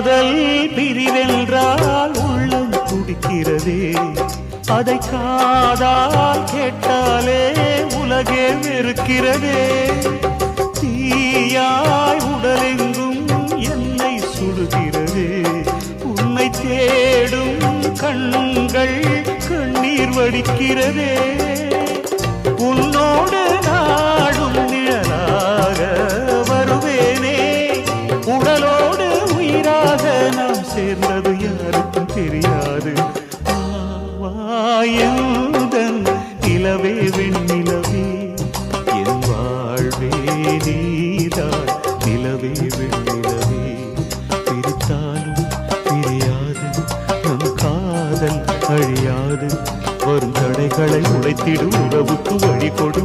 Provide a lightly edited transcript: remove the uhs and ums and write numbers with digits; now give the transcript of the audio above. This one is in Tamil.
காதல் பிரிவென்றால் உள்ளம் துடிக்கிறதே, அதை காதால் கேட்டாலே உலகே வெறுக்கிறதே. தீயாய் உடலெங்கும் என்னை சுடுகிறதே, உன்னை தேடும் கண்கள் கண்ணீர் வடிக்கிறதே. உன்னோடு நாடும் நிழலாக வருவேனே, உடலோடு உயிராக நாம் சேர்ந்தது யாருக்கும் தெரியாது. வாயுதன் நிலவே வெண்ணிலவே, என் வாழ்வே நீதான் நிலவே வெண்ணிலவே. பிரித்தாலும் பிரியாது நம் காதல் அழியாது, வரும் தடைகளை உடைத்திடும் உறவுக்கு வழி கொடு